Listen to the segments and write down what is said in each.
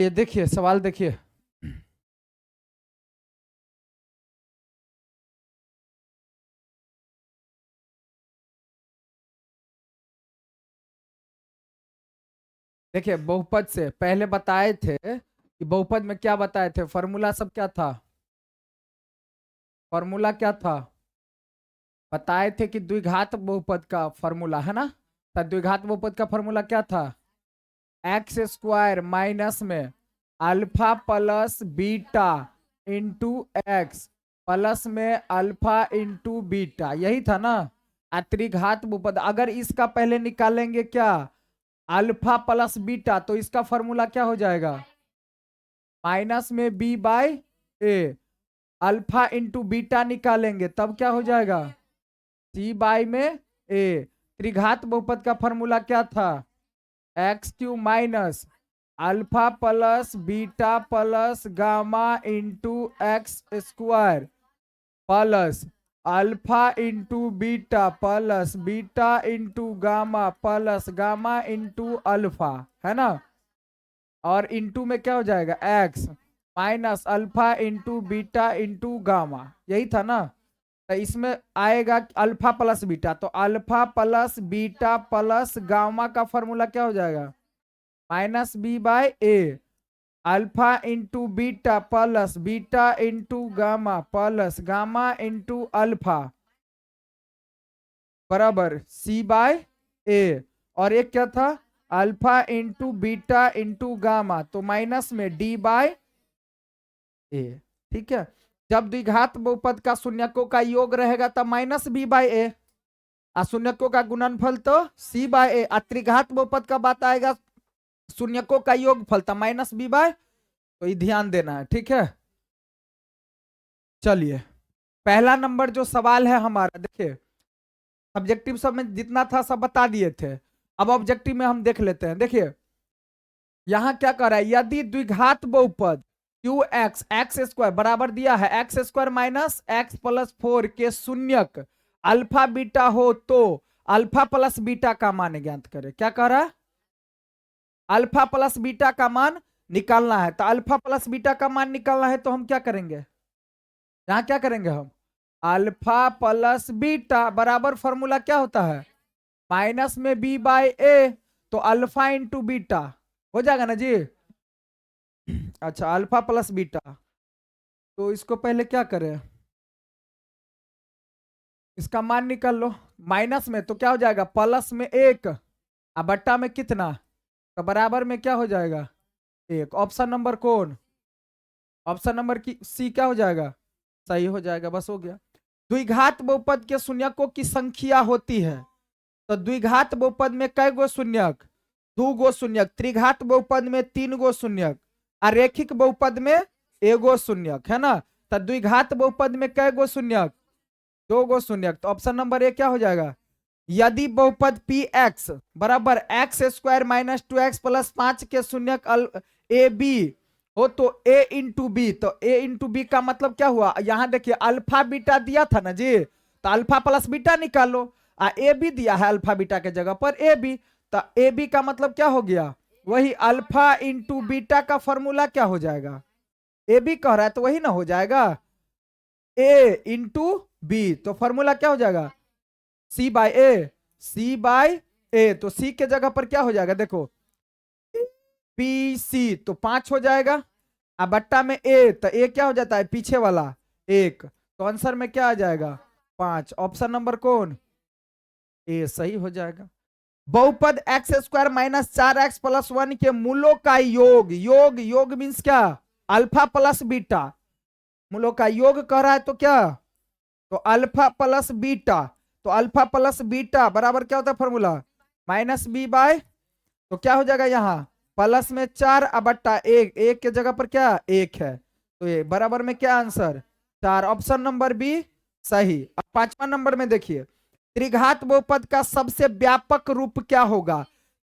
ये देखिए सवाल देखिए। देखिए बहुपद से पहले बताए थे कि बहुपद में क्या बताए थे, फॉर्मूला सब क्या था, फॉर्मूला क्या था, बताए थे कि द्विघात बहुपद का फॉर्मूला है ना। तो द्विघात बहुपद का फॉर्मूला क्या था, एक्स स्क्वायर माइनस में alpha plus beta into x plus में अल्फा इंटू बीटा, यही था ना। त्रिघात बहुपद अगर इसका पहले निकालेंगे क्या, अल्फा प्लस बीटा, तो इसका फॉर्मूला क्या हो जाएगा, माइनस में बी बाय ए, अल्फा इंटू बीटा निकालेंगे तब क्या हो जाएगा, सी बाय में ए। त्रिघात बहुपद का फॉर्मूला क्या था, x Q minus alpha plus beta plus gamma into x square plus alpha into beta plus beta into gamma plus gamma into alpha, है ना। और इंटू में क्या हो जाएगा, x minus alpha into beta into gamma, यही था ना। तो इसमें आएगा अल्फा प्लस बीटा, तो alpha plus beta plus gamma का फॉर्मूला क्या हो जाएगा, माइनस बी बाय ए, alpha into beta plus beta into gamma plus gamma into alpha बराबर सी बाय ए। और एक क्या था, alpha into beta into gamma, तो माइनस में डी बाय ए। ठीक है, जब द्विघात बहुपद का शून्यकों का योग रहेगा तब माइनस बी बाय ए, और शून्यकों का गुणनफल तो सी बाय ए। त्रिघात बहुपद का बात आएगा शून्यकों का योगफल तो माइनस बी बाय, तो ये ध्यान देना है। ठीक है, चलिए पहला नंबर जो सवाल है हमारा, देखिए सब्जेक्टिव सब में जितना था सब बता दिए थे, अब ऑब्जेक्टिव में हम देख लेते हैं। देखिए यहां क्या कर रहा है, यदि द्विघात बहुपद क्यू एक्स एक्स स्क्वायर बराबर दिया है x square minus x plus 4 के शून्यक अल्फा बीटा हो तो अल्फा प्लस बीटा का मान ज्ञात करें। क्या कह रहा है, अल्फा प्लस बीटा का मान निकालना है। तो अल्फा प्लस बीटा का मान निकालना है तो हम क्या करेंगे, यहां क्या करेंगे हम, अल्फा प्लस बीटा बराबर फॉर्मूला क्या होता है, माइनस में बी बाय ए, तो अल्फा इंटू बीटा हो जाएगा ना जी। अच्छा अल्फा प्लस बीटा, तो इसको पहले क्या करें, इसका मान निकाल लो। माइनस में तो क्या हो जाएगा, प्लस में एक, अब बट्टा में कितना, तो बराबर में क्या हो जाएगा, एक। ऑप्शन नंबर कौन, ऑप्शन नंबर की सी क्या हो जाएगा, सही हो जाएगा, बस हो गया। द्विघात बहुपद के शून्यकों की संख्या होती है, तो द्विघात बहुपद में कै गो शून्यक, दो गो शून्यक, त्रिघात बहुपद में 3 गो शून्यक, और रेखिक बहुपद में एगो शून्यक, है ना। तो द्विघात बहुपद में कै गो शून्यक, 2 गो शून्यक, तो ऑप्शन नंबर ए क्या हो जाएगा। यदि बहुपद पी एक्स बराबर x square minus 2x plus 5 के शून्यक ए बी हो तो ए इंटू बी, तो ए इंटू बी का मतलब क्या हुआ, यहां देखिए अल्फा बीटा दिया था ना जी, तो अल्फा प्लस बीटा निकालो, ए बी दिया है अल्फा बीटा के जगह पर ए बी, तो ए बी का मतलब क्या हो गया, वही अल्फा इंटू बीटा का फॉर्मूला क्या हो जाएगा, ए बी कह रहा है तो वही ना हो जाएगा, ए इंटू बी, तो फॉर्मूला क्या हो जाएगा, सी बाय ए, सी बाय ए, तो सी के जगह पर क्या हो जाएगा, देखो पी सी, तो 5 हो जाएगा, अब बट्टा में ए, तो ए क्या हो जाता है पीछे वाला 1, तो आंसर में क्या आ जाएगा 5। ऑप्शन नंबर कौन, ए सही हो जाएगा। बहुपद x square minus 4x plus 1 के मूलों का योग, योग योग मीन्स क्या, अल्फा प्लस बीटा, मूलों का योग कह रहा है तो क्या, तो अल्फा प्लस बीटा, तो अल्फा प्लस बीटा बराबर क्या होता है फॉर्मूला, माइनस बी बाय, तो क्या हो जाएगा यहाँ प्लस में 4 अब बट्टा 1, 1 के जगह पर क्या 1 है, तो ये बराबर में क्या आंसर 4। ऑप्शन नंबर बी सही। अब 5वां नंबर में देखिए, त्रिघात बहुपद का सबसे व्यापक रूप क्या होगा,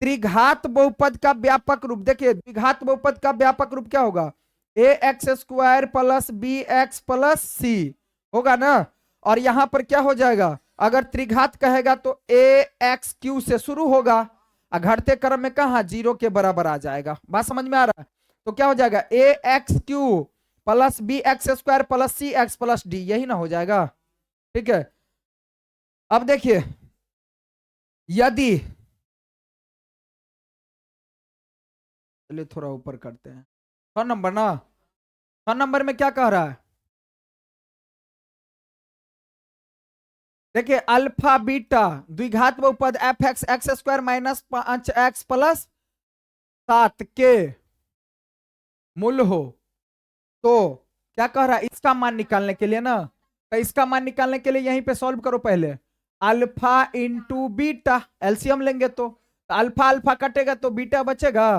त्रिघात बहुपद का व्यापक रूप, देखिए द्विघात बहुपद का व्यापक रूप क्या होगा, A X square plus B X plus C होगा ना। और यहां पर क्या हो जाएगा, अगर त्रिघात कहेगा तो ए एक्स क्यू से शुरू होगा, घटते क्रम में कहा 0 के बराबर आ जाएगा। बात समझ में आ रहा है। तो क्या हो जाएगा A X cube plus B X square plus C X plus D, यही ना हो जाएगा। ठीक है, अब देखिए यदि, चलिए थोड़ा ऊपर करते हैं, 6 नंबर ना, 6 नंबर में क्या कह रहा है, देखिए अल्फा बीटा द्विघात बहुपद F x x square minus 5 x plus 7 के मूल हो, तो क्या कह रहा है, इसका मान निकालने के लिए ना, तो इसका मान निकालने के लिए यहीं पे सॉल्व करो पहले, अल्फा इंटू बीटा, एलसीएम लेंगे तो अल्फा अल्फा कटेगा तो बीटा बचेगा,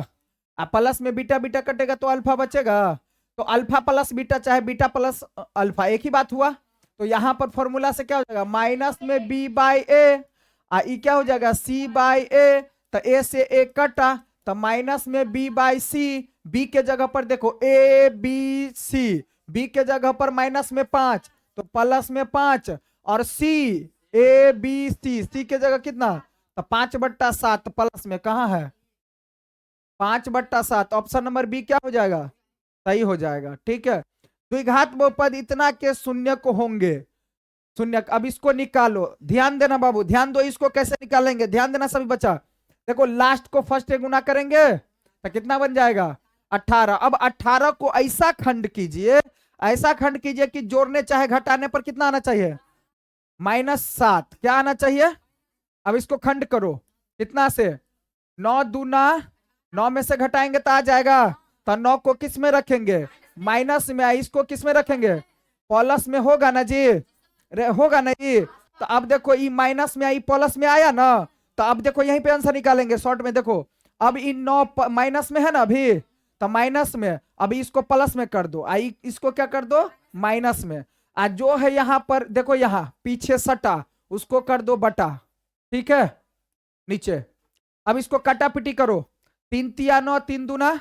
प्लस में बीटा बीटा कटेगा तो अल्फा बचेगा, तो अल्फा प्लस बीटा चाहे बीटा प्लस अल्फा एक ही बात हुआ। तो यहां पर फॉर्मूला से क्या हो जाएगा, माइनस में बी बाई ए, ई क्या हो जाएगा सी बाई ए, तो ए से ए कटा, तो माइनस में बी बाई सी, बी के जगह पर देखो ए बी सी, बी के जगह पर माइनस में 5 तो प्लस में 5, और सी ए बी सी, सी के जगह कितना, तो 5/7 प्लस में कहाँ है 5/7, ऑप्शन नंबर बी क्या हो जाएगा, सही हो जाएगा। ठीक है, द्विघात बहुपद इतना के शून्य को होंगे, शून्य, अब इसको निकालो, ध्यान देना बाबू, ध्यान दो, इसको कैसे निकालेंगे, ध्यान देना सभी बच्चा, देखो लास्ट को फर्स्ट से गुना करेंगे तो कितना बन जाएगा 18, अब 18 को ऐसा खंड कीजिए, ऐसा खंड कीजिए कि जोड़ने चाहे घटाने पर कितना आना चाहिए -7, क्या आना चाहिए, अब इसको खंड करो कितना से 9 दूना 9 में से घटाएंगे तो आ जाएगा, तो 9 को किस में रखेंगे माइनस में, इसको किस में रखेंगे प्लस में, होगा ना जी, होगा ना जी, तो अब देखो ये माइनस में आई प्लस में आया ना, तो अब देखो यहीं पे आंसर निकालेंगे शॉर्ट में, देखो अब इन 9 माइनस में है ना अभी, तो माइनस में, अभी इसको प्लस में कर दो, आई इसको क्या कर दो माइनस में, आज जो है यहां पर देखो यहां पीछे सटा उसको कर दो बटा, ठीक है नीचे, अब इसको काटा पिटी करो, 3 तिया 9, 3 दूना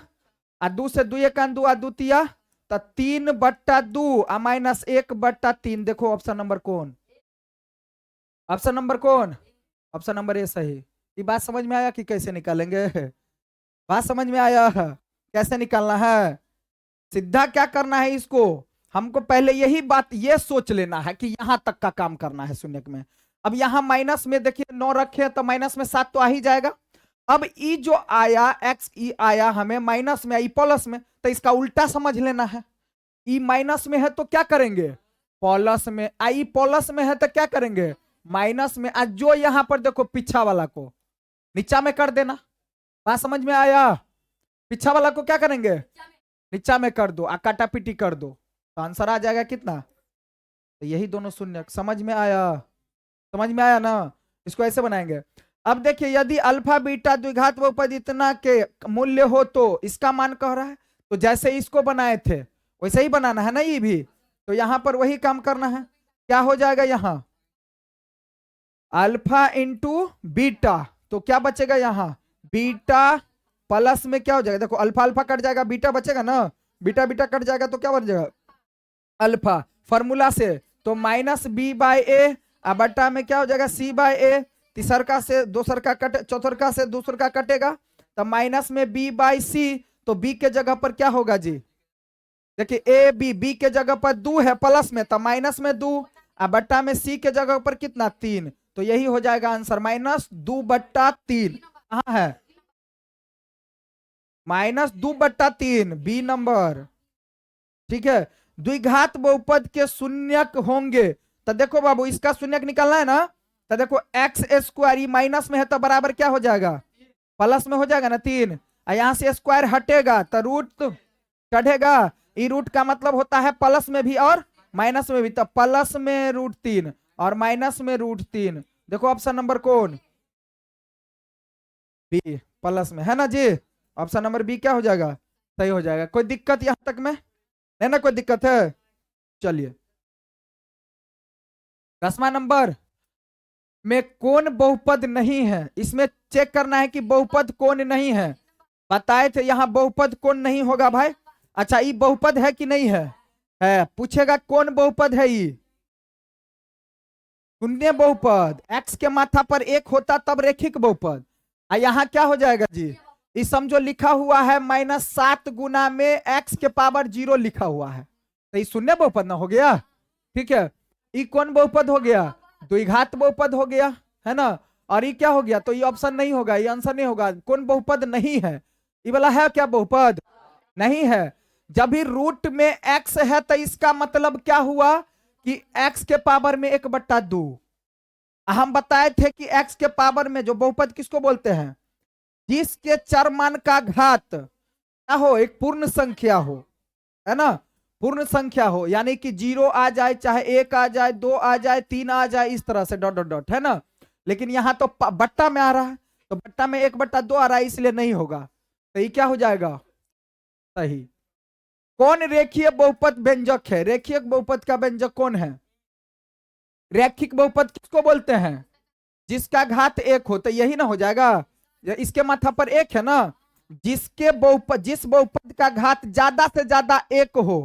आ 2 से 2 एक दू आ 2 तिया, तो 3/2 आ माइनस 1/3, देखो ऑप्शन नंबर कौन, ऑप्शन नंबर कौन, ऑप्शन नंबर ए सही। ये बात समझ में आया कि कैसे निकालेंगे, बात समझ में आया कैसे निकालना है, सीधा क्या करना है, इसको हमको पहले यही बात ये सोच लेना है कि यहां तक का काम करना है शून्य में। अब यहां माइनस में देखिए 9 रखे तो माइनस में 7 तो आ ही जाएगा, अब ई जो आया एक्स ई आया हमें माइनस में, आई प्लस में, तो इसका उल्टा समझ लेना है, ई माइनस में है तो क्या करेंगे प्लस में, आई प्लस में है तो क्या करेंगे माइनस में, आज जो यहां पर देखो पीछा वाला को नीचा में कर देना, बात समझ में आया, पीछा वाला को क्या करेंगे नीचा में कर दो, काटा पीटी कर दो, तो आंसर आ जाएगा कितना, तो यही दोनों शून्य, समझ में आया, समझ में आया ना, इसको ऐसे बनाएंगे। अब देखिए यदि अल्फा बीटा द्विघात बहुपद इतना के मूल्य हो तो इसका मान कह रहा है, तो जैसे इसको बनाए थे वैसे ही बनाना है ना, ये भी तो यहां पर वही काम करना है, क्या हो जाएगा यहां अल्फा इंटू बीटा, तो क्या बचेगा यहां बीटा प्लस में क्या हो जाएगा, देखो अल्फा अल्फा कट जाएगा बीटा बचेगा ना, बीटा बीटा कट जाएगा तो क्या बन जाएगा अल्फा, फॉर्मूला से तो माइनस बी बाई ए, बट्टा में क्या हो जाएगा सी बाई ए, तीसरका से दूसरका कटे, चौथरका से दूसरका कटेगा, तो माइनस में बी बाई सी, तो बी के जगह पर क्या होगा जी, देखिए ए बी, बी के जगह पर 2 है प्लस में, तो माइनस में 2, बट्टा में सी के जगह पर कितना 3, तो यही हो जाएगा आंसर -2/3, कहां है -2/3 बी नंबर। ठीक है, द्विघात बहुपद के शून्यक होंगे, तो देखो बाबू इसका शून्यक निकालना है ना, तो देखो एक्स स्क्वायर माइनस में है तो बराबर क्या हो जाएगा प्लस में हो जाएगा ना 3, यहां से स्क्वायर हटेगा तो रूट चढ़ेगा, ई रूट का मतलब होता है प्लस में भी और माइनस में भी, तो प्लस में √3 और माइनस में √3, देखो ऑप्शन नंबर कौन बी, प्लस में है ना जी, ऑप्शन नंबर बी क्या हो जाएगा सही हो जाएगा। कोई दिक्कत यहां तक में नहीं ना, कोई दिक्कत है, चलिए 10वां नंबर में कौन बहुपद नहीं है, इसमें चेक करना है कि बहुपद कौन नहीं है, बताए थे यहां बहुपद कौन नहीं होगा भाई, अच्छा ये बहुपद है कि नहीं है, पूछेगा कौन बहुपद है, ये शून्य बहुपद, एक्स के माथा पर 1 होता तब रेखिक बहुपद, यहां क्या हो जाएगा जी इस समझो लिखा हुआ है -7 गुना में एक्स के पावर 0 लिखा हुआ है, तो ये शून्य बहुपद ना हो गया। ठीक है, ये कौन बहुपद हो गया? द्विघात बहुपद हो गया, है ना। और ये क्या हो गया? तो ये ऑप्शन नहीं होगा, ये आंसर नहीं होगा। कौन बहुपद नहीं है? ये वाला है क्या बहुपद? नहीं है। जब भी रूट में एक्स है तो इसका मतलब क्या हुआ कि एक्स के पावर में 1/2। हम बताए थे कि एक्स के पावर में जो बहुपद किसको बोलते हैं? जिसके चरमान का घात क्या हो, एक पूर्ण संख्या हो, है ना, पूर्ण संख्या हो, यानी कि 0 आ जाए, चाहे 1 आ जाए, 2 आ जाए, 3 आ जाए, इस तरह से डॉट डॉट डॉट, है ना। लेकिन यहां तो बट्टा में आ रहा है, तो बट्टा में 1/2 आ रहा है, इसलिए नहीं होगा। तो ये क्या हो जाएगा? सही। कौन रेखीय बहुपद व्यंजक है? रेखीय बहुपद का व्यंजक कौन है? रैखिक बहुपद किसको बोलते हैं? जिसका घात 1 हो, तो यही ना हो जाएगा। इसके माथा पर 1 है ना, जिसके बहुपद, जिस बहुपद का घात ज्यादा से ज्यादा 1 हो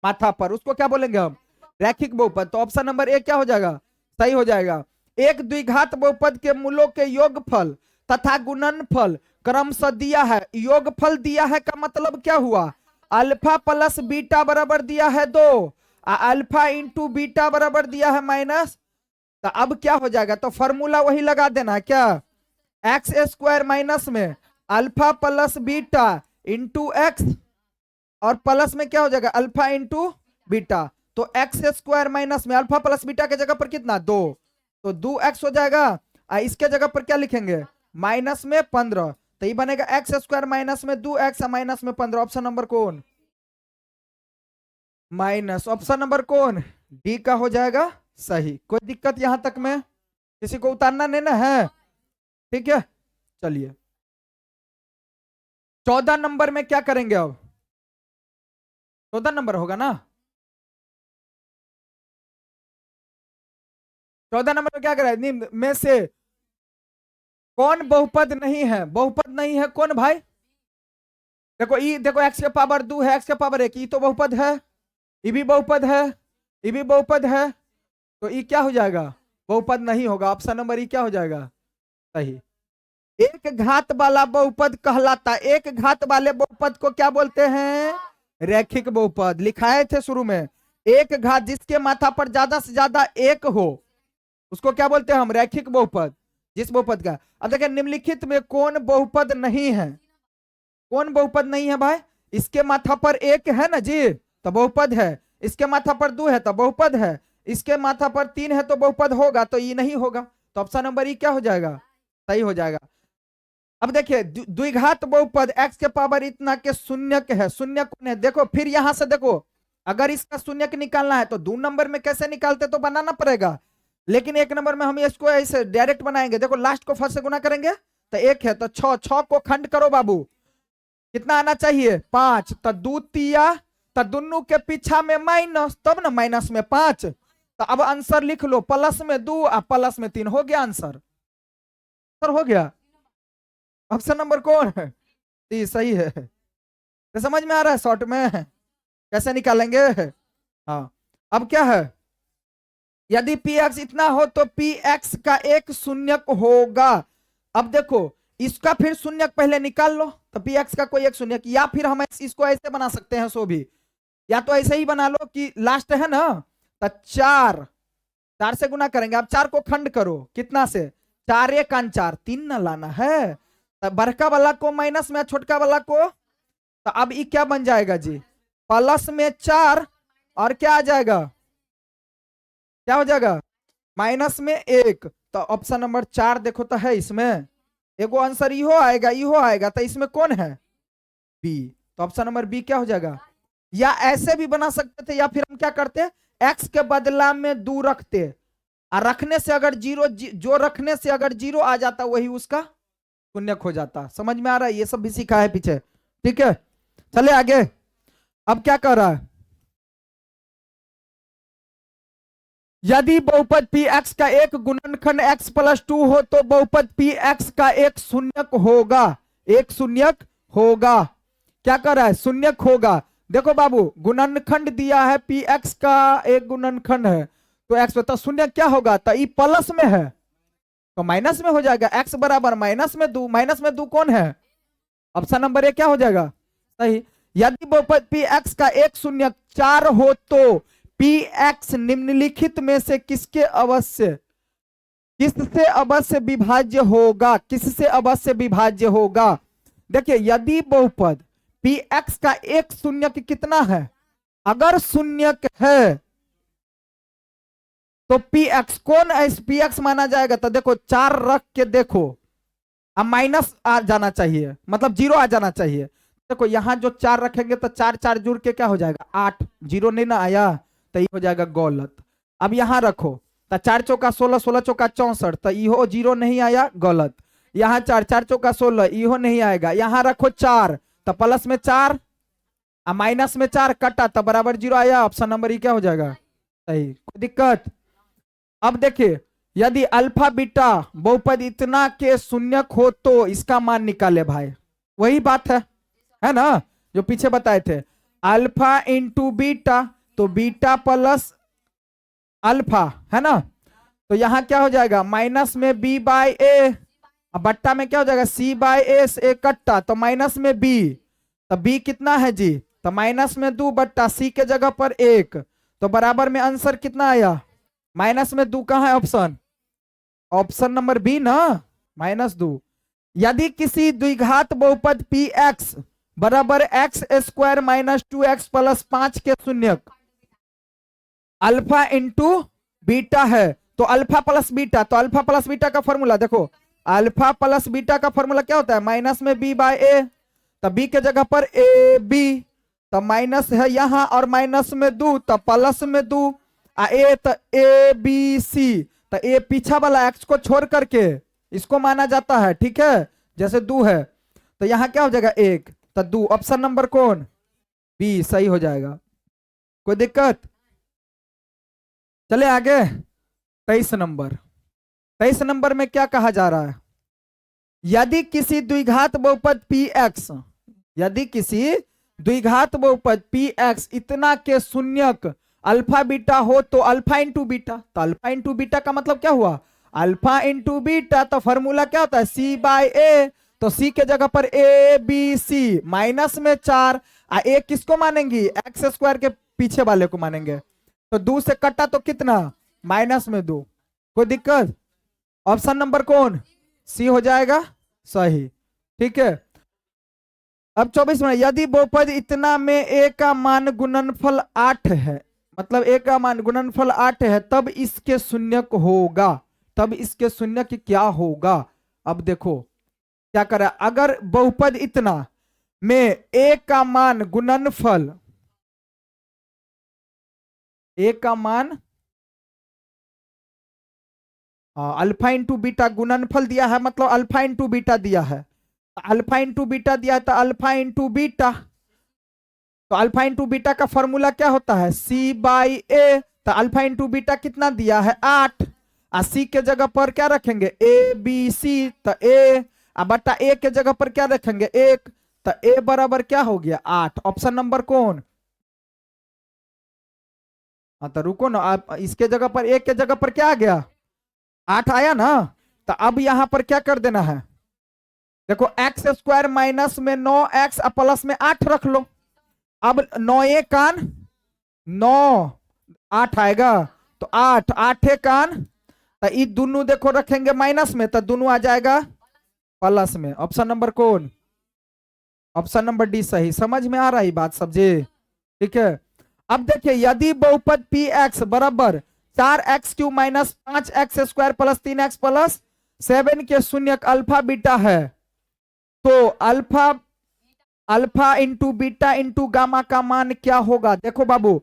माथा पर, उसको क्या बोलेंगे हम? रैखिक बहुपद। तो ऑप्शन नंबर 1 क्या हो जाएगा? सही हो जाएगा। एक द्विघात बहुपद के मूलों के योगफल तथा गुणनफल क्रमशः दिया है। योगफल दिया है का मतलब क्या हुआ? अल्फा प्लस बीटा बराबर दिया है 2, अल्फा इंटू बीटा बराबर दिया है माइनस। तो अब क्या हो जाएगा? तो फॉर्मूला वही लगा देना है क्या? एक्स स्क्वायर माइनस में alpha plus beta into x, और प्लस में क्या हो जाएगा? Alpha into beta. तो एक्स स्क्वायर माइनस में अल्फा प्लस बीटा के जगह पर कितना? 2, तो 2x हो जाएगा। इसके जगह पर क्या लिखेंगे? माइनस में 15, तो ये बनेगा एक्स स्क्वायर माइनस में 2x माइनस में 15। ऑप्शन नंबर कौन? माइनस। ऑप्शन नंबर कौन? डी का हो जाएगा सही। कोई दिक्कत यहां तक में? किसी को उतारना नहीं ना है? ठीक है, चलिए 14 नंबर में क्या करेंगे? अब 14 नंबर होगा ना? 14 नंबर में क्या करें? निम्न में से कौन बहुपद नहीं है? बहुपद नहीं है कौन भाई? देखो ई, देखो एक्स के पावर 2 है, एक्स के पावर 1, ई तो बहुपद है, ई भी बहुपद है, ई भी बहुपद है, तो ई क्या हो जाएगा? बहुपद नहीं होगा। ऑप्शन नंबर ई क्या हो जाएगा? सही। एक घात वाला बहुपद कहलाता, एक घात वाले बहुपद को क्या बोलते हैं? रैखिक बहुपद। लिखाए थे शुरू में, एक घात जिसके माथा पर ज्यादा से ज्यादा 1 हो उसको क्या बोलते हैं हम? रैखिक बहुपद। जिस बहुपद का, अब देखिए निम्नलिखित में कौन बहुपद नहीं है? कौन बहुपद नहीं है भाई? इसके माथा पर 1 है ना जी, तो बहुपद है। इसके माथा पर 2 है तो बहुपद है। इसके माथा पर 3 है तो बहुपद होगा, तो ये नहीं होगा। तो ऑप्शन नंबर ई क्या हो जाएगा? सही हो जाएगा। अब देखिए द्विघात बहुपद एक्स के पावर इतना के शून्यक है। शून्य कौन है? देखो फिर यहां से देखो, अगर इसका शून्यक निकालना है तो 2 नंबर में कैसे निकालते, तो बनाना पड़ेगा। लेकिन 1 नंबर में हम इसको ऐसे डायरेक्ट बनाएंगे। देखो लास्ट को फर्स्ट से गुना करेंगे तो 1 है, तो 6, 6 को खंड करो बाबू, कितना आना चाहिए? 5। तो 2 तिया, तो दोनों के पीछा में माइनस, तब ना माइनस में 5। तो अब आंसर लिख लो, प्लस में 2 और प्लस में 3, हो गया आंसर। हो गया। ऑप्शन नंबर कौन है? डी सही है। तो समझ में आ रहा है शॉर्ट में कैसे निकालेंगे? हाँ। अब क्या है? यदि पी एक्स इतना हो तो पी एक्स का एक शून्यक होगा। अब देखो इसका फिर शून्यक पहले निकाल लो, तो पी एक्स का कोई एक शून्यक, या फिर हम इसको ऐसे बना सकते हैं, सो भी, या तो ऐसे ही बना लो कि लास्ट है ना, तो 4, 4 से गुना करेंगे। अब 4 को खंड करो, कितना से? 4 1 4, 3 ना लाना है, तो बड़का वाला को माइनस में, छोटका वाला को, तो अब ये क्या बन जाएगा जी? प्लस में 4, और क्या आ जाएगा? क्या हो जाएगा? माइनस में 1। तो ऑप्शन नंबर 4 देखो तो है इसमें, एगो आंसर इहो आएगा, इहो आएगा, तो इसमें कौन है? बी। तो ऑप्शन नंबर बी क्या हो जाएगा? या ऐसे भी बना सकते थे, या फिर हम क्या करते? एक्स के बदला में 2 रखते, और रखने से अगर 0, जो रखने से अगर 0 आ जाता वही उसका शून्यक हो जाता। समझ में आ रहा है? ये सब भी सीखा है पीछे। ठीक है, चले आगे। अब क्या कर रहा है? यदि बहुपद पी एक्स का एक गुणनखंड x प्लस 2 हो तो बहुपद पी एक्स का एक शून्यक होगा। एक शून्यक होगा। क्या कर रहा है? शून्यक होगा। देखो बाबू गुणनखंड दिया है, पी एक्स का एक गुणनखंड है, तो एक्स तो शून्य क्या होगा? तो ई प्लस में है तो माइनस में हो जाएगा। एक्स बराबर माइनस में 2, माइनस में 2 कौन है? ऑप्शन नंबर ए क्या हो जाएगा सही। यदि बहुपद पी एक्स का एक शून्यक 4 हो तो पी एक्स निम्नलिखित में से किससे अवश्य विभाज्य होगा, किससे अवश्य विभाज्य होगा। देखिए यदि बहुपद पी एक्स का एक शून्यक कितना है, अगर शून्यक है तो पी एक्स कौन पी एक्स माना जाएगा। तो देखो 4 रख के देखो, अब माइनस आ जाना चाहिए, मतलब 0 आ जाना चाहिए। देखो यहां जो 4 रखेंगे तो 4 4 जुड़ के क्या हो जाएगा 8, 0 नहीं ना आया तो ये हो जाएगा गलत। अब यहां रखो तो 4 चौका 16, 16 चौका 64, तो इहो 0 नहीं आया गलत। यहाँ 4 4 चौका 16, इहो नहीं आएगा। यहाँ रखो 4 तो प्लस में 4 और माइनस में 4 कटा तो बराबर 0 आया। ऑप्शन नंबर ई क्या हो जाएगा सही, कोई दिक्कत। अब देखिए यदि अल्फा बीटा बहुपद इतना के शून्यक हो तो इसका मान निकाले भाई, वही बात है ना जो पीछे बताए थे। अल्फा इंटू बीटा, तो बीटा प्लस अल्फा है ना, तो यहां क्या हो जाएगा माइनस में बी बाई ए, बट्टा में क्या हो जाएगा सी बाई ए से कट्टा तो माइनस में बी, तो बी कितना है जी तो माइनस में 2 बट्टा सी के जगह पर 1, तो बराबर में आंसर कितना आया माइनस में 2। कहां है ऑप्शन, ऑप्शन नंबर बी ना -2। यदि किसी द्विघात बहुपद पी एक्स बराबर x square minus 2x plus 5 के शून्यक अल्फा इंटू बीटा है, तो अल्फा प्लस बीटा, तो अल्फा प्लस बीटा का फॉर्मूला देखो, अल्फा प्लस बीटा का फॉर्मूला क्या होता है माइनस में बी बाय ए, तो बी के जगह पर ए बी, तो माइनस है यहां और माइनस में 2 तो प्लस में 2 ए, तो ए बी सी, तो ए पीछा वाला एक्स को छोड़ करके इसको माना जाता है, ठीक है जैसे 2 है, तो यहां क्या हो जाएगा 1, तो 2। ऑप्शन नंबर कौन बी सही हो जाएगा, कोई दिक्कत। चले आगे 23 नंबर। 23 नंबर में क्या कहा जा रहा है, यदि किसी द्विघात बहुपद पी एक्स, यदि किसी द्विघात बहुपद पी एक्स इतना के शून्यक अल्फा बीटा हो तो अल्फा इंटू बीटा, तो अल्फा इंटू बीटा का मतलब क्या हुआ अल्फा इंटू बीटा, तो फॉर्मूला क्या होता है सी बाय ए, तो सी के जगह पर ए बी सी माइनस में 4 ए किसको मानेंगी एक्स स्क्वायर के पीछे वाले को मानेंगे, तो 2 से कटा तो कितना माइनस में 2, कोई दिक्कत। ऑप्शन नंबर कौन सी हो जाएगा सही, ठीक है। अब 24 में यदि बहुपद इतना में ए का मान गुणनफल 8 है, मतलब ए का मान गुणनफल 8 है, तब इसके शून्यक होगा, तब इसके शून्यक क्या होगा। अब देखो क्या करा, अगर बहुपद इतना में ए का मान गुणनफल, ए का मान अल्फा इंटू बीटा गुणनफल दिया है, मतलब अल्फा इंटू बीटा दिया है, अल्फा इंटू बीटा दिया है तो अल्फा इंटू बीटा, तो अल्फा इंटू बीटा का फॉर्मूला क्या होता है सी बाई ए, तो अल्फा इंटू बीटा कितना दिया है 8, और सी के जगह पर क्या रखेंगे ए बी सी, तो ए बटा ए के जगह पर क्या रखेंगे 1, तो ए बराबर क्या हो गया 8। ऑप्शन नंबर कौन, तो रुको ना, आप इसके जगह पर ए के जगह पर क्या आ गया 8 आया ना, तो अब यहां पर क्या कर देना है, देखो एक्स स्क्वायर माइनस में 9x प्लस में 8 रख लो, अब 9 कान 9 8 आएगा, तो 8 8 कान, तो ये दोनों देखो रखेंगे माइनस में, तो दोनों आ जाएगा प्लस में। ऑप्शन नंबर कौन, ऑप्शन नंबर डी सही। समझ में आ रही बात समझे, ठीक है। अब देखिए यदि बहुपद पी एक्स बराबर 4x³ minus 5x square plus 3x plus 7 के शून्यक अल्फा बीटा है, तो alpha into beta into gamma का मान क्या होगा। देखो बाबू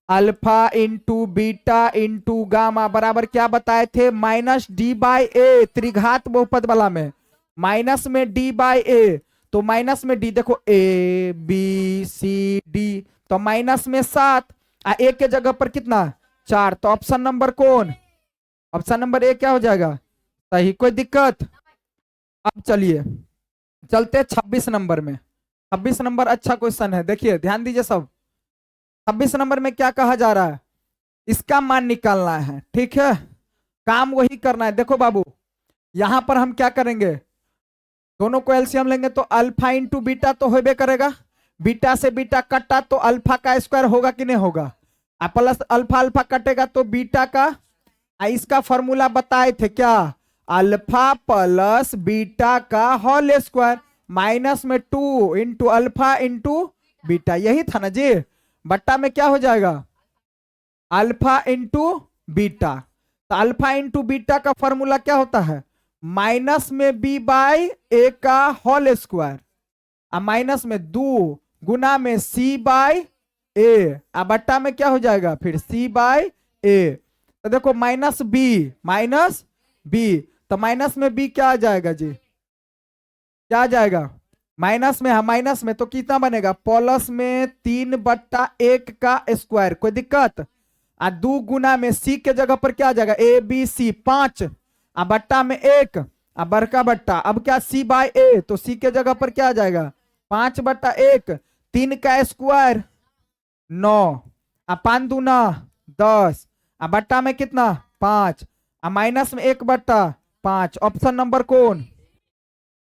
alpha into beta into gamma बराबर क्या बताए थे माइनस डी बाई ए, त्रिघात बहुपद वाला में माइनस में डी बाई ए, तो माइनस में डी देखो ए बी सी डी, तो माइनस में 7 ए के जगह पर कितना 4, तो ऑप्शन नंबर कौन, ऑप्शन नंबर ए क्या हो जाएगा सही, कोई दिक्कत। अब चलिए चलते 26 नंबर में। 26 नंबर अच्छा क्वेश्चन है, देखिए ध्यान दीजिए सब। 26 नंबर में क्या कहा जा रहा है, इसका मान निकालना है, ठीक है काम वही करना है। देखो बाबू यहां पर हम क्या करेंगे, दोनों को एलसीएम लेंगे तो अल्फा इंटू बीटा तो होबे करेगा, बीटा से बीटा कटा तो अल्फा का स्क्वायर होगा कि नहीं होगा, प्लस अल्फा अल्फा कटेगा तो बीटा का। इसका फॉर्मूला बताए थे क्या, अल्फा प्लस बीटा का होल स्क्वायर माइनस में 2 इंटू अल्फा इंटू बीटा, यही था ना जी। बट्टा में क्या हो जाएगा, अल्फा इंटू बीटा। तो अल्फा इंटू बीटा का फॉर्मूला क्या होता है, माइनस में बी बाई ए का होल स्क्वायर, अब माइनस में 2 गुना में सी बाई ए, अब बट्टा में क्या हो जाएगा फिर सी बाई ए। तो देखो माइनस बी, तो माइनस में बी क्या आ जाएगा जी, क्या आ जाएगा माइनस में, हाँ माइनस में तो कितना बनेगा, प्लस में 3/1 का स्क्वायर, कोई दिक्कत। 2 गुना में सी के जगह पर क्या आ जाएगा ए बी सी 5, अब बट्टा में 1, अब बड़का बट्टा, अब क्या सी बाई ए, तो सी के जगह पर क्या आ जाएगा 5/1, 3 का स्क्वायर 9, अब 5 दूना 10, अब बट्टा में कितना 5, अब माइनस में 1/5। ऑप्शन नंबर कौन,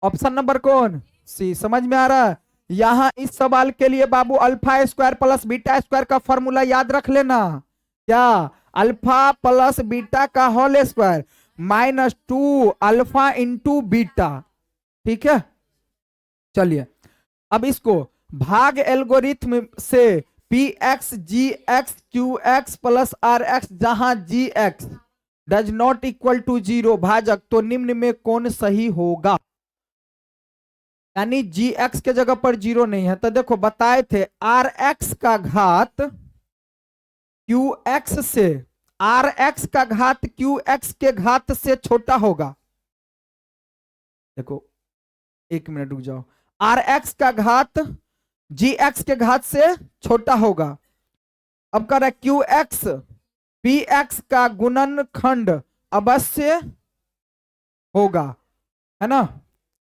ऑप्शन नंबर कौन सी। समझ में आ रहा है। यहां इस सवाल के लिए बाबू alpha square plus beta square का फॉर्मूला याद रख लेना, क्या, अल्फा प्लस बीटा का whole square minus 2 alpha into beta, ठीक है। चलिए अब इसको भाग एल्गोरिथम से P X G X Q X plus R X जहां G X does not equal to 0 भाजक, तो निम्न में कौन सही होगा, यानी जी एक्स के जगह पर 0 नहीं है। तो देखो बताए थे आर एक्स का घात क्यू एक्स से, आर एक्स का घात क्यू एक्स के घात से छोटा होगा। देखो 1 मिनट रुक जाओ, आर एक्स का घात जी एक्स के घात से छोटा होगा। अब कह रहा है क्यू एक्स पी एक्स का गुणनखंड अवश्य होगा, है ना।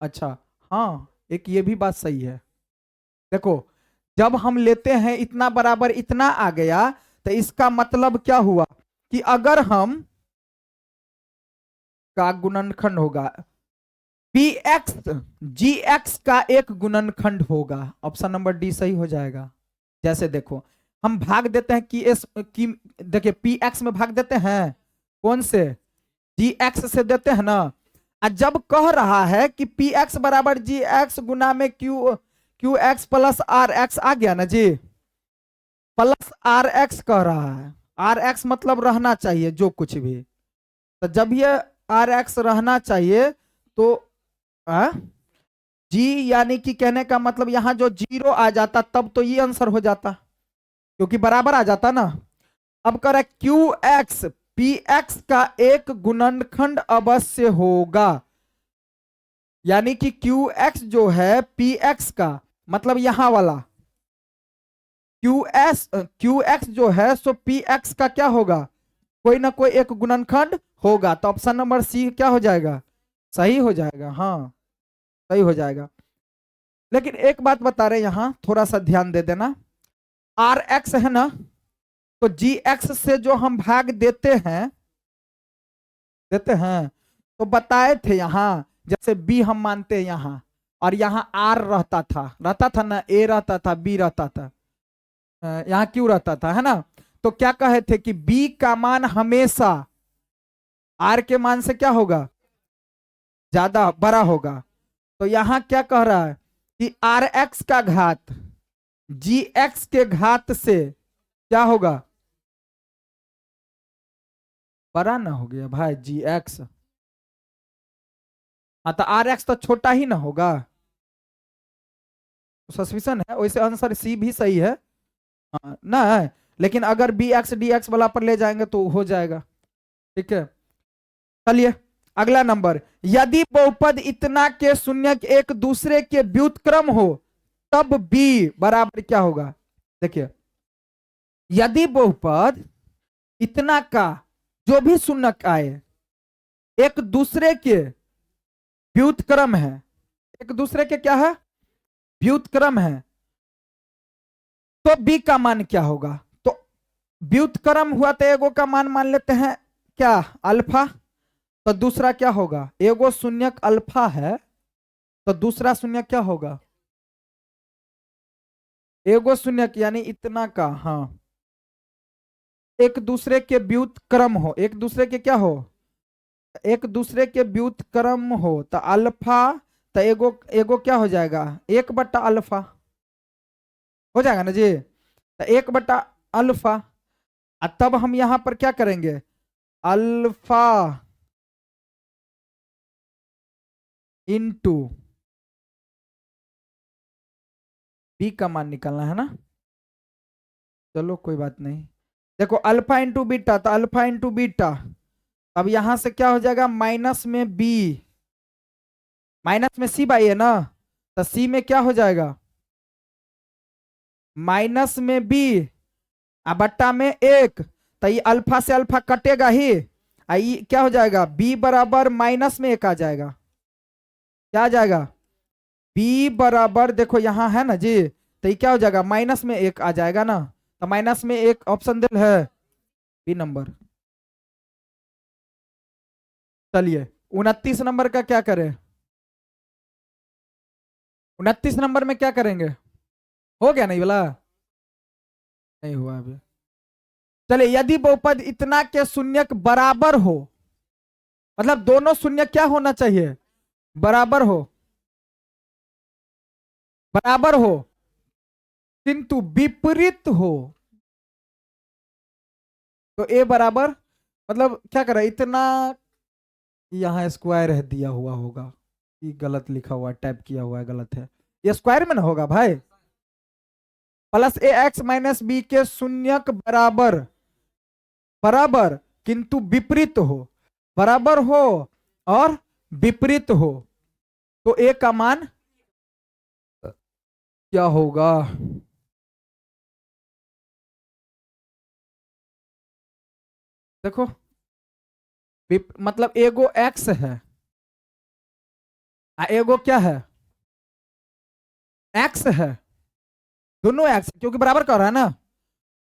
अच्छा हाँ, एक ये भी बात सही है। देखो जब हम लेते हैं इतना बराबर इतना आ गया, तो इसका मतलब क्या हुआ कि अगर हम का गुणनखंड होगा पी एक्स जी एक्स का एक गुणनखंड होगा, ऑप्शन नंबर डी सही हो जाएगा। जैसे देखो हम भाग देते हैं कि एस की, देखिए पी एक्स में भाग देते हैं कौन से, जी एक्स से देते हैं ना। जब कह रहा है कि पी एक्स बराबर जी एक्स गुना में Q X plus R X आ गया ना जी, प्लस आर एक्स कह रहा है, आर एक्स मतलब रहना चाहिए जो कुछ भी, तो जब ये आर एक्स रहना चाहिए तो जी यानी कि कहने का मतलब यहां जो 0 आ जाता तब तो ये आंसर हो जाता, क्योंकि बराबर आ जाता ना। अब कह रहा है क्यू एक्स पी एक्स का एक गुणनखंड अवश्य होगा, यानी कि क्यू एक्स जो है पी एक्स का मतलब यहां वाला क्यू एक्स जो है सो पी एक्स का क्या होगा, कोई ना कोई एक गुणनखंड होगा। तो ऑप्शन नंबर सी क्या हो जाएगा, सही हो जाएगा, हाँ सही हो जाएगा। लेकिन एक बात बता रहे यहां थोड़ा सा ध्यान दे देना, आर एक्स है ना, तो जी एक्स से जो हम भाग देते हैं तो बताए थे यहां, जैसे बी हम मानते हैं यहां, और यहां आर रहता था ना, ए रहता था बी रहता था, यहां क्यों रहता था, है ना। तो क्या कहे थे कि बी का मान हमेशा आर के मान से क्या होगा, ज्यादा बड़ा होगा। तो यहां क्या कह रहा है कि आर एक्स का घात जी एक्स के घात से क्या होगा, बड़ा ना हो गया भाई जी एक्स, हाँ तो आर एक्स तो छोटा ही ना होगा, सस्पिशन है, वैसे आंसर सी भी सही है, हाँ ना है। लेकिन अगर बी एक्स डी एक्स वाला पर ले जाएंगे तो हो जाएगा, ठीक है। चलिए अगला नंबर, यदि बहुपद इतना के शून्य एक दूसरे के व्युत्क्रम हो तब बी बराबर क्या होगा। देखिए यदि बहुपद इतना का जो भी शून्य आए एक दूसरे के व्युत्क्रम है, एक दूसरे के क्या है व्युत्क्रम है, तो बी का मान क्या होगा। तो व्युत्क्रम हुआ तो एगो का मान मान लेते हैं क्या अल्फा, तो दूसरा क्या होगा, एगो शून्यक अल्फा है तो दूसरा शून्य क्या होगा? एगो शून्य यानी इतना का, हाँ, एक दूसरे के व्युत्क्रम हो, एक दूसरे के क्या हो, एक दूसरे के व्युत्क्रम हो, तो अल्फा, तो एगो एगो क्या हो जाएगा, 1/अल्फा हो जाएगा ना जी। तो 1/अल्फा, तब हम यहां पर क्या करेंगे, अल्फा इंटू बी का मान निकालना है ना। चलो कोई बात नहीं। देखो अल्फा इंटू बीटा, तो अल्फा इंटू बीटा, अब यहां से क्या हो जाएगा, माइनस में बी, माइनस में सी बाई है ना, तो सी में क्या हो जाएगा, माइनस में बी बट्टा में 1, तो ये अल्फा से अल्फा कटेगा ही, ये क्या हो जाएगा, बी बराबर माइनस में 1 आ जाएगा। क्या आ जाएगा, बी बराबर, देखो यहां है ना जी, तो ये क्या हो जाएगा, माइनस में 1 आ जाएगा ना। तो माइनस में 1 ऑप्शन दिल है बी नंबर। चलिए 29 नंबर का क्या करें, 29 नंबर में क्या करेंगे, हो गया नहीं बोला, नहीं हुआ अभी। चलिए यदि बहुपद इतना के शून्यक बराबर हो, मतलब दोनों शून्य क्या होना चाहिए, बराबर हो, बराबर हो किंतु विपरीत हो, तो ए बराबर, मतलब क्या करें, इतना, यहाँ स्क्वायर है दिया हुआ होगा, ये गलत लिखा हुआ है, टाइप किया हुआ है गलत है, ये स्क्वायर में ना होगा भाई, प्लस ए एक्स माइनस बी के शून्यक बराबर, बराबर किंतु विपरीत हो, बराबर हो और विपरीत हो, तो ए का मान क्या होगा, देखो मतलब एगो एक्स है, एगो क्या है, एक्स है, दोनों एक्स क्योंकि बराबर कर रहा है ना,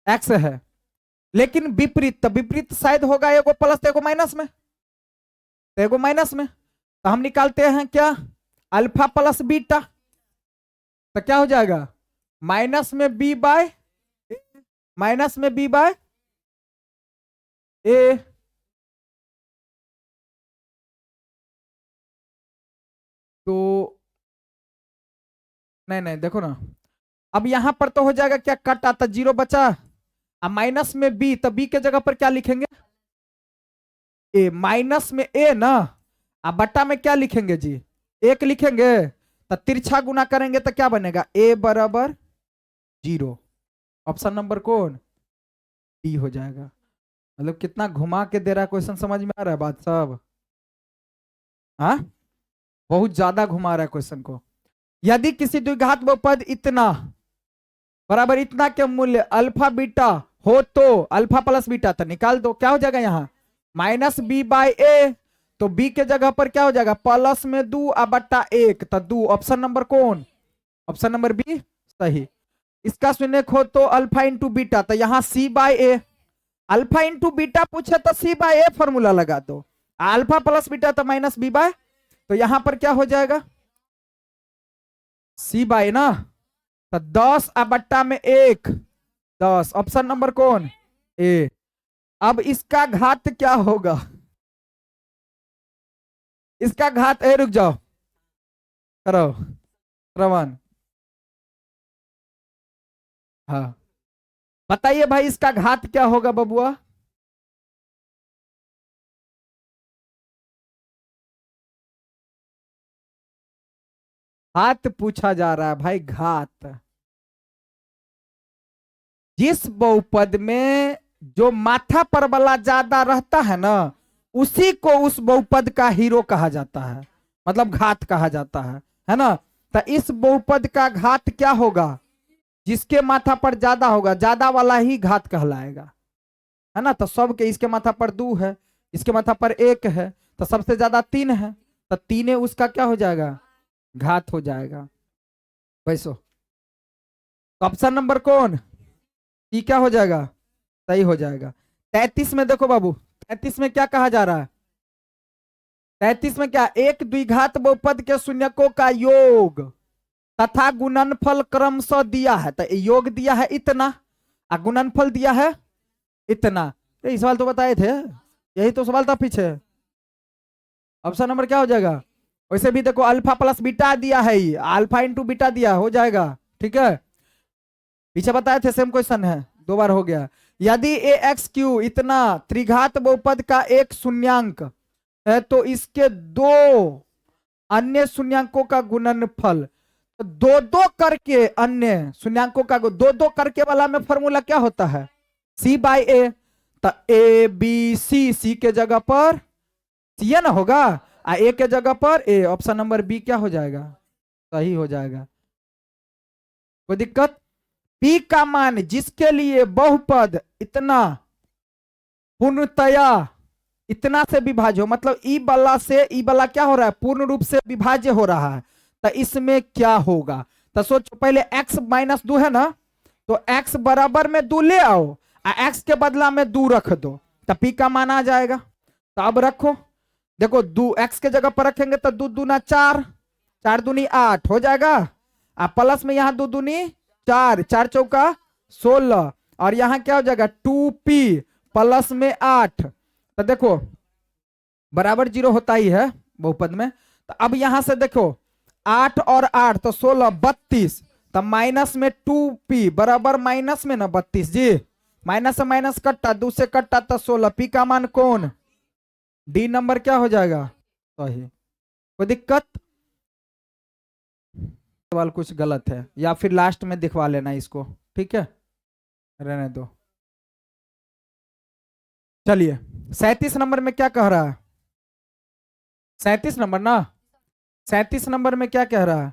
एक्स है, लेकिन विपरीत, तो विपरीत शायद होगा एगो प्लस तो एगो माइनस में, तो एगो माइनस में, तो हम निकालते हैं क्या, अल्फा प्लस बीटा, तो क्या हो जाएगा, माइनस में बी बाय, माइनस में बी बाय ए, तो नहीं नहीं देखो ना, अब यहां पर तो हो जाएगा क्या, कट आता, जीरो बचा, अब माइनस में बी, तो बी के जगह पर क्या लिखेंगे, ए, माइनस में ए ना, अब बट्टा में क्या लिखेंगे जी, 1 लिखेंगे, तो तिरछा गुना करेंगे तो क्या बनेगा, ए बराबर 0, ऑप्शन नंबर कौन, डी हो जाएगा। मतलब कितना घुमा के दे रहा है क्वेश्चन, समझ में आ रहा है बात सब, हाँ, बहुत ज्यादा घुमा रहा है क्वेश्चन को। यदि किसी द्विघात बहुपद इतना बराबर इतना के मूल्य अल्फा बीटा हो, तो अल्फा प्लस बीटा, तो निकाल दो, क्या हो जाएगा यहाँ, माइनस बी बाई ए, तो बी के जगह पर क्या हो जाएगा, प्लस में 2 बट्टा 1, तो 2, ऑप्शन नंबर कौन, ऑप्शन नंबर बी सही। इसका शून्य हो तो अल्फा इंटू बीटा, तो यहाँ C by A, alpha into beta पूछे तो सी बाई ए फॉर्मूला लगा दो, अल्फा प्लस बीटा तो माइनस बी बाय, तो यहां पर क्या हो जाएगा, सी बाई ना, तो 10 बट्टा में 1, 10, ऑप्शन नंबर कौन, ए। अब इसका घात क्या होगा, इसका घात, ए रुक जाओ, करो श्रवण, हाँ बताइए भाई इसका घात क्या होगा बबुआ, घात पूछा जा रहा है भाई, घात, जिस बहुपद में जो माथा पर वाला ज्यादा रहता है ना, उसी को उस बहुपद का हीरो कहा जाता है, मतलब घात कहा जाता है ना। तो इस बहुपद का घात क्या होगा, जिसके माथा पर ज्यादा होगा, ज्यादा वाला ही घात कहलाएगा, है ना। तो सबके, इसके माथा पर 2 है, इसके माथा पर 1 है, तो सबसे ज्यादा 3 है, तो तीने उसका क्या हो जाएगा, घात हो जाएगा वैसो। तो ऑप्शन नंबर कौन, ई क्या हो जाएगा, सही हो जाएगा। 33 में देखो बाबू, 33 में क्या कहा जा रहा है, 33 में क्या, एक द्विघात बहुपद के शून्यकों का योग तथा गुणनफल क्रमशः दिया है। तो योग दिया है इतना और गुणनफल दिया है इतना। ये सवाल तो बताए थे, यही तो सवाल था पीछे। ऑप्शन नंबर क्या हो जाएगा। वैसे भी देखो अल्फा प्लस बीटा दिया है, ये अल्फा इंटू बीटा दिया हो जाएगा, ठीक है। पीछे बताए थे, सेम क्वेश्चन है, 2 बार हो गया। यदि ए एक्स क्यू इतना त्रिघात बहुपद का एक शून्यांक है तो इसके 2 अन्य शून्यांकों का गुणनफल। तो 2-2 करके अन्य शून्यांकों का 2-2 करके वाला में फॉर्मूला क्या होता है, सी बाई ए। तो ए बी सी के जगह पर सी ना होगा, ए के जगह पर ए। ऑप्शन नंबर बी क्या हो जाएगा, सही हो जाएगा। कोई दिक्कत। पी का मान जिसके लिए बहुपद इतना पूर्णतया इतना से विभाज्य हो, मतलब ई वाला से ई वाला क्या हो रहा है, पूर्ण रूप से विभाज्य हो रहा है, तो इसमें क्या होगा। तो सोचो पहले x माइनस 2 है ना, तो x बराबर में 2 ले आओ और x के बदला में 2 रख दो, तो p का मान आ जाएगा। तो अब रखो, देखो 2 x के जगह पर रखेंगे तो 2 दूना 4, 4 दूनी 8 हो जाएगा, और प्लस में यहाँ 2 दूनी 4, 4 चौका 16, और यहाँ क्या हो जाएगा 2p प्लस में 8। तो देखो बराबर 0 होता ही है बहुपद में। तो अब यहां से देखो 8 और 8 तो 16, 32, तो माइनस में 2p बराबर माइनस में ना 32 जी, माइनस से माइनस कट्टा, 2 से कट्टा तो 16, p का मान कौन, डी नंबर क्या हो जाएगा, सही। कोई दिक्कत। सवाल कुछ गलत है या फिर लास्ट में दिखवा लेना इसको, ठीक है, रहने दो। चलिए 37 नंबर में क्या कह रहा है, 37 नंबर ना, 37 नंबर में क्या कह रहा है,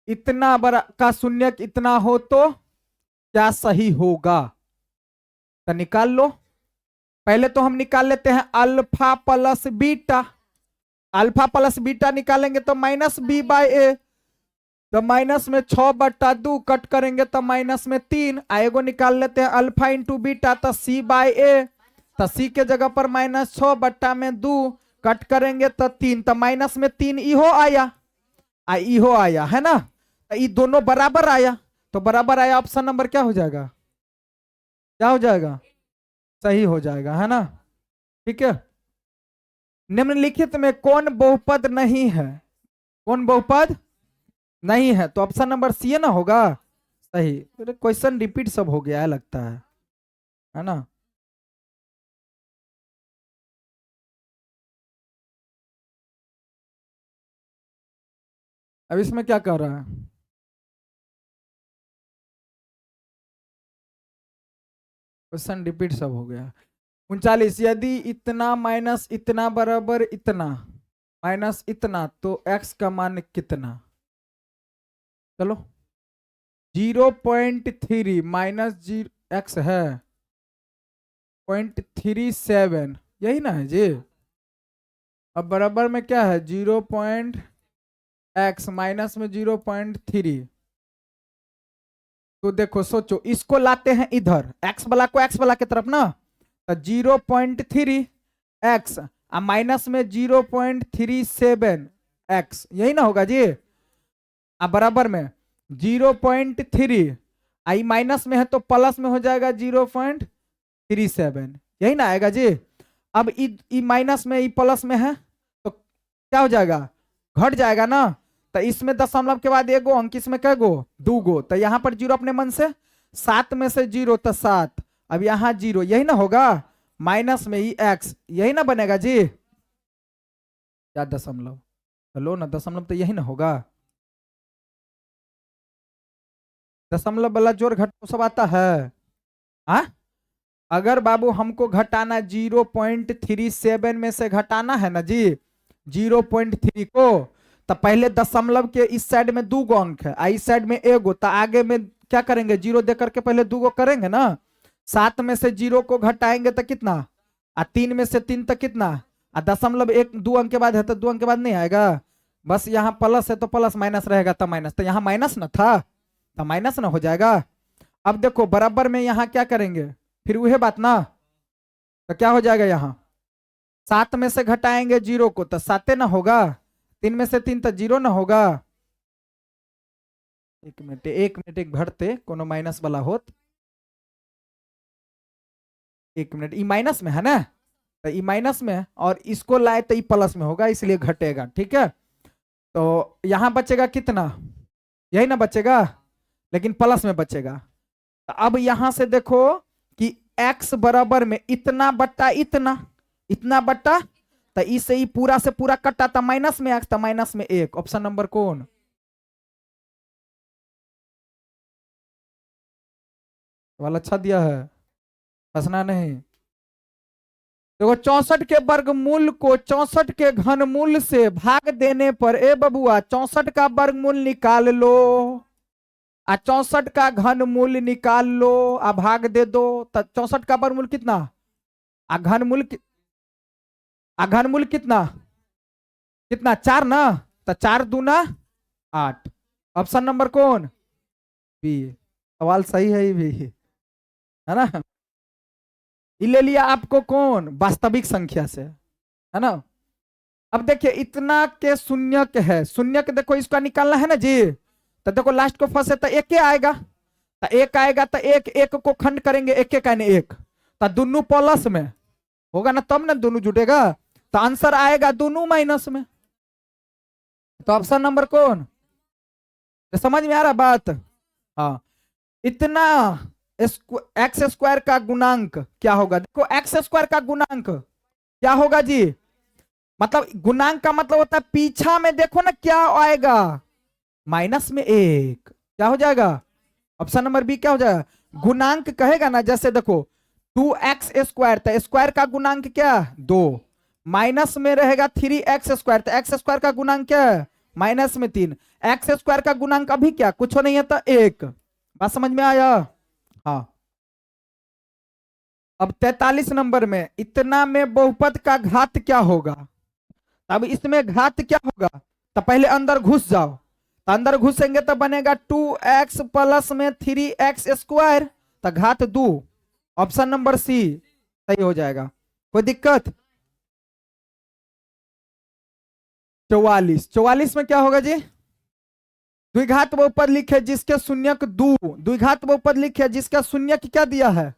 इतना बड़ा का शून्यक इतना हो तो क्या सही होगा। तो निकाल लो। पहले तो हम निकाल लेते हैं alpha plus beta. Alpha plus beta निकालेंगे तो माइनस बी बाई ए, तो माइनस में 6/2 कट करेंगे तो माइनस में 3। आएगो निकाल लेते हैं अल्फा इंटू बीटा, तो सी बाई ए, तो सी के जगह पर माइनस 6/2 कट करेंगे तो 3, तो माइनस में 3 इहो आया, इहो आया है ना, तो ये दोनों बराबर आया, तो बराबर आया। ऑप्शन नंबर क्या हो जाएगा, क्या हो जाएगा, सही हो जाएगा, है ना, ठीक है। निम्नलिखित में कौन बहुपद नहीं है, कौन बहुपद नहीं है, तो ऑप्शन नंबर सी ना होगा, सही। क्वेश्चन रिपीट सब हो गया है लगता है ना। अब इसमें क्या कर रहा है, क्वेश्चन रिपीट सब हो गया। 39, यदि इतना माइनस इतना बराबर इतना माइनस इतना तो x का मान कितना। चलो 0.3 माइनस x है 0.37, यही ना है जी। अब बराबर में क्या है 0.x माइनस में 0.3। तो देखो सोचो इसको लाते हैं इधर, x वाला को x वाला की तरफ ना, तो 0.3x माइनस में 0.37x, यही ना होगा जी। अब बराबर में 0.3 आई माइनस में है तो प्लस में हो जाएगा 0.37, यही ना आएगा जी। अब ई माइनस में ई प्लस में है तो क्या हो जाएगा, घट जाएगा ना। तो इसमें दशमलव के बाद एगो अंक, इसमें कै गो, 2 गो, तो यहाँ पर 0 अपने मन से, 7 में से 0 तो 7, अब यहाँ 0, यही ना होगा, माइनस में ही x, यही ना बनेगा जी। क्या दशमलव, चलो ना दशमलव तो यही ना होगा, दशमलव वाला जोड़ घट सब आता है। हाँ अगर बाबू हमको घटाना 0.37 में से घटाना है ना जी 0.3 को, तो पहले दशमलव के इस साइड में 2 गो अंक है, इस साइड में एगो, तो आगे में क्या करेंगे 0 दे करके पहले 2 गो करेंगे ना। 7 में से 0 को घटाएंगे तो कितना, 3 में से 3 तक कितना, दशमलव 1 2 अंक के बाद है तो 2 अंक के बाद नहीं आएगा, बस यहाँ प्लस है तो प्लस, माइनस रहेगा तो माइनस, तो यहाँ माइनस ना था तो माइनस ना हो जाएगा। अब देखो बराबर में यहाँ क्या करेंगे, फिर वही बात ना, तो क्या हो जाएगा यहाँ 7 में से घटाएंगे 0 को तो 7 ना होगा, 3 में से 3 तो 0 ना होगा। एक मिनट एक भरते कोनो माइनस वाला होत, एक मिनट, ई माइनस में है ना, तो ई माइनस में है और इसको लाए तो ई प्लस में होगा, इसलिए घटेगा। ठीक है, तो यहां बचेगा कितना, यही ना बचेगा, लेकिन प्लस में बचेगा। तो अब यहां से देखो कि x बराबर में इतना बट्टा इतना, इतना बट्टा, तो इससे ही पूरा से पूरा कटा था माइनस में x, तो माइनस में 1। ऑप्शन नंबर कौन, वाला अच्छा दिया है, हंसना नहीं। देखो 64 के वर्गमूल को 64 के घनमूल से भाग देने पर, ए बबुआ 64 का वर्गमूल निकाल लो, 64 का घनमूल निकाल लो, भाग दे दो, तो 64 का वर्गमूल कितना, घनमूल घनमूल कितना, कितना 4 ना, तो 4 दूना 8। ऑप्शन नंबर कौन, बी। सवाल सही है ये भी, है ना। ये ले लिया आपको कौन, वास्तविक संख्या से, है ना। अब देखिए इतना के शून्यक है, शून्यक देखो इसका निकालना है ना जी, तो देखो लास्ट को फंसे तो एक आएगा, तो एक आएगा, तो एक एक को खंड करेंगे, एक एक आने एक, तो दोनों प्लस में होगा ना, तब ना दोनों जुटेगा, तो आंसर आएगा दोनों माइनस में। तो ऑप्शन नंबर कौन, तो समझ में आ रहा बात। हाँ, इतना एक्स स्क्वायर का गुणांक क्या होगा, देखो एक्स स्क्वायर का गुणांक क्या होगा जी, मतलब गुणांक का मतलब होता है पीछा में देखो ना क्या आएगा, माइनस में 1, क्या हो जाएगा, ऑप्शन नंबर बी क्या हो जाएगा, गुणांक कहेगा ना, जैसे देखो 2x स्क्वायर, तो स्क्वायर का गुणांक क्या 2, माइनस में रहेगा 3x स्क्वायर, तो एक्स स्क्वायर का गुणांक क्या है माइनस में 3, एक्स स्क्वायर का गुणांक अभी क्या कुछ नहीं है, तो 1। बात समझ में आया। हाँ, अब 43 नंबर में, इतना में बहुपद का घात क्या होगा, अब इसमें घात क्या होगा, तो पहले अंदर घुस जाओ, तो अंदर घुसेंगे तो बनेगा 2x प्लस में 3x स्क्वायर, तो घात 2। ऑप्शन नंबर सी सही हो जाएगा, कोई दिक्कत। 44 में क्या होगा जी, द्विघात बहुपद लिखे जिसके शून्यक 2, द्विघात बहुपद लिखे जिसका शून्यक क्या दिया है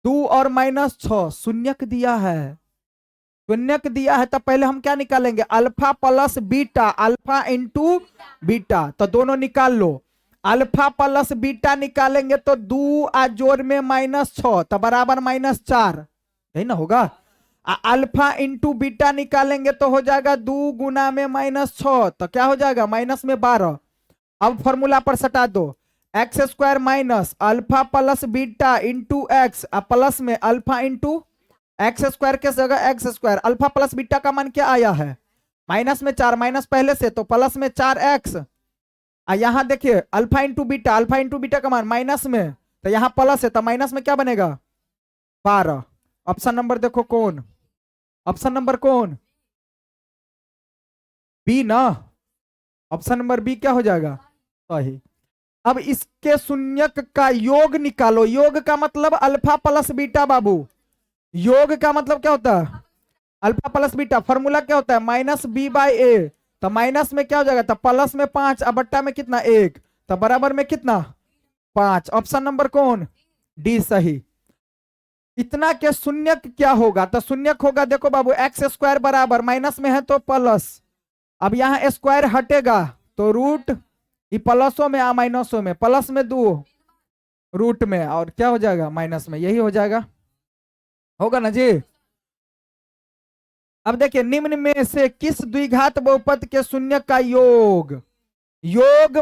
2 और -6, शून्यक दिया है, शून्यक दिया है, तो पहले हम क्या निकालेंगे, alpha plus beta, alpha into beta, तो दोनों निकाल लो, अल्फा प्लस बीटा निकालेंगे तो 2 आ जोड़ में -6, तो बराबर -4, यही ना होगा। अल्फा इंटू बीटा निकालेंगे तो हो जाएगा 2 गुना में -6, तो क्या हो जाएगा माइनस में 12। अब फॉर्मूला पर सटा दो, x square minus alpha plus beta into x, plus में अल्फा इंटू एक्स स्क्वायर के जगह x square, alpha plus beta का मान क्या आया है माइनस में 4, माइनस पहले से तो प्लस में 4x, यहां देखिए alpha into beta, alpha into beta का मान माइनस में, तो यहां प्लस है, तो माइनस में क्या बनेगा 12। ऑप्शन नंबर देखो कौन, ऑप्शन नंबर कौन, बी ना, ऑप्शन नंबर बी क्या हो जाएगा सही। अब इसके शून्यक का योग निकालो, योग का मतलब अल्फा प्लस बीटा बाबू, योग का मतलब क्या होता है अल्फा प्लस बीटा, फॉर्मूला क्या होता है -b/a, तो माइनस में क्या हो जाएगा, तो प्लस में 5, अब बट्टा में कितना 1, तो बराबर में कितना 5। ऑप्शन नंबर कौन डी सही। इतना के शून्यक क्या होगा, तो शून्यक होगा देखो बाबू एक्स स्क्वायर बराबर, माइनस में है तो प्लस, अब यहाँ स्क्वायर हटेगा तो रूट, ये प्लसों में माइनसों में, प्लस में 2 रूट में, और क्या हो जाएगा माइनस में, यही हो जाएगा, होगा ना जी। अब देखिए निम्न में से किस द्विघात बहुपद के शून्य का योग, योग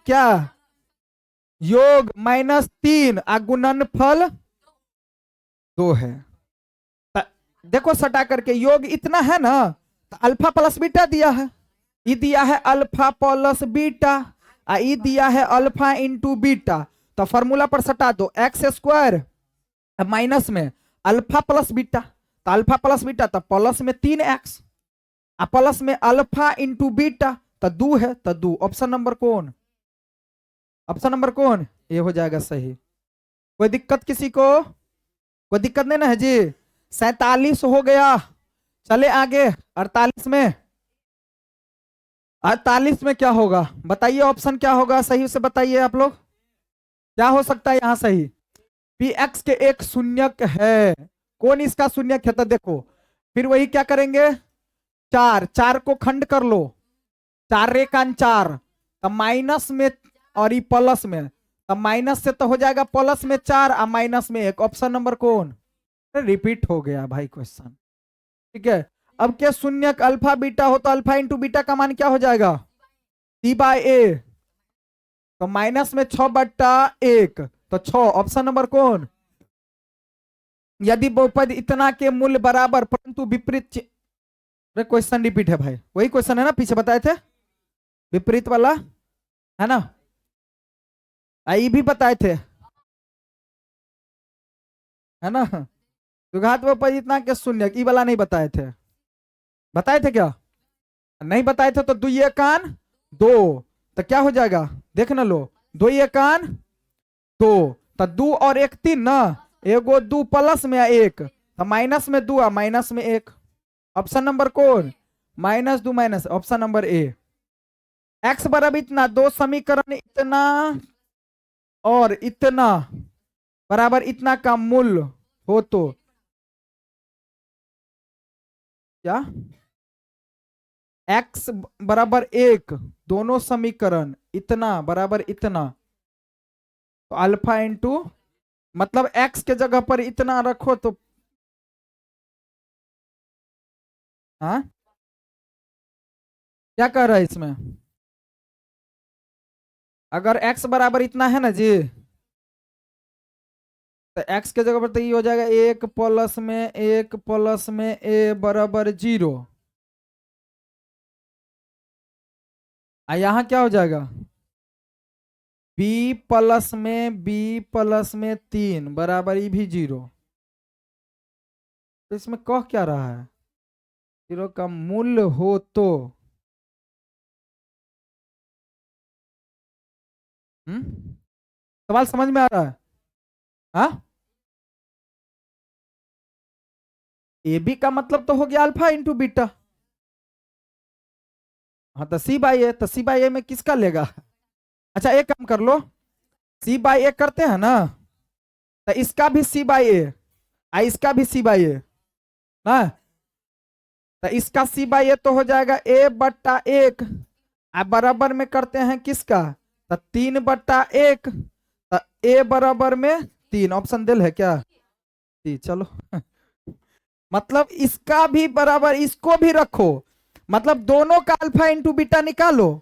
क्या योग -3 गुणनफल 2 है, देखो सटा करके योग इतना है ना, तो अल्फा प्लस बीटा दिया है, ये दिया है अल्फा प्लस बीटा, ये दिया है अल्फा इंटू बीटा, तो फॉर्मूला पर सटा दो, एक्स स्क्वायर माइनस में अल्फा प्लस बीटा, तो अल्फा प्लस बीटा तो प्लस में 3x, प्लस में अल्फा इंटू बीटा तो 2 है, तो 2। ऑप्शन नंबर कौन, ऑप्शन नंबर कौन, ये हो जाएगा सही। कोई दिक्कत किसी को, कोई दिक्कत नहीं ना है जी। 47 हो गया, चले आगे 48 में। 48 में क्या होगा बताइए, ऑप्शन क्या होगा सही से बताइए आप लोग, क्या हो सकता है यहाँ सही। पी एक्स के एक शून्यक है, कौन इसका शून्यक है, तो देखो फिर वही क्या करेंगे, चार, चार को खंड कर लो, चार रे कान चार, तब माइनस में और ये प्लस में, तब माइनस से तो हो जाएगा प्लस में चार और माइनस में एक, ऑप्शन नंबर कौन, रिपीट हो गया भाई क्वेश्चन। ठीक है, अब क्या शून्यक अल्फा बीटा हो तो अल्फा इंटू बीटा का मान क्या हो जाएगा, सी बाय ए, तो माइनस में 6/1, तो 6, ऑप्शन नंबर कौन। यदि बहुपद इतना के मूल्य बराबर परंतु विपरीत क्वेश्चन रिपीट है भाई, वही क्वेश्चन है ना पीछे बताए थे, विपरीत वाला है ना, ये भी बताए थे है ना, द्विघात बहुपद इतना के शून्य, ई वाला नहीं बताए थे, बताए थे क्या, नहीं बताए थे तो दुई कान दो, तो क्या हो जाएगा देख ना लो, दो कान दो, तो दो और एक तीन ना, एगो दो प्लस में एक, तो माइनस में दो माइनस में एक, ऑप्शन नंबर कौन, माइनस दो minus, option number A. X बराबर इतना, दो समीकरण इतना और इतना बराबर इतना का मूल्य हो तो क्या, एक्स बराबर एक, दोनों समीकरण इतना बराबर इतना, तो अल्फा इंटू, मतलब एक्स के जगह पर इतना रखो तो, हाँ क्या कह रहा है इसमें, अगर एक्स बराबर इतना है ना जी, तो एक्स के जगह पर तो ये हो जाएगा एक प्लस में ए बराबर 0, यहाँ क्या हो जाएगा, बी प्लस में 3 बराबर ई भी 0, तो इसमें कह क्या रहा है, 0 का मूल्य हो तो, सवाल समझ में आ रहा है, हाँ, ए बी का मतलब तो हो गया अल्फा इंटू बीटा, हाँ तो सी बाई ए, तो सी बाई ए में किसका लेगा, अच्छा एक काम कर लो, सी बाई ए करते हैं ना, तो इसका भी सी बाई ए, इसका भी सी बाई ए ना, तो इसका सी बाई ए तो हो जाएगा a/1, बराबर में करते हैं किसका, तो 3/1, तो ए बराबर में 3, ऑप्शन दिल है क्या, जी चलो मतलब इसका भी बराबर, इसको भी रखो, मतलब दोनों का अल्फा इंटू बीटा निकालो,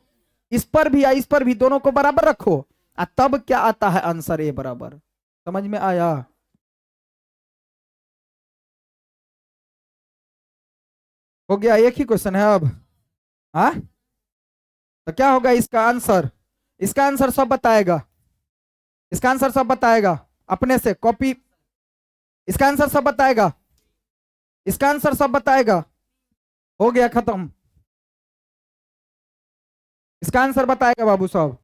इस पर भी या इस पर भी दोनों को बराबर रखो, तब क्या आता है आंसर ए बराबर, समझ में आया, हो गया, एक ही क्वेश्चन है अब, हाँ, तो क्या होगा इसका आंसर, इसका आंसर सब बताएगा, इसका आंसर सब बताएगा, अपने से कॉपी, इसका आंसर सब बताएगा, इसका आंसर सब बताएगा, हो गया खत्म, इसका आंसर बताएगा बाबू साहब।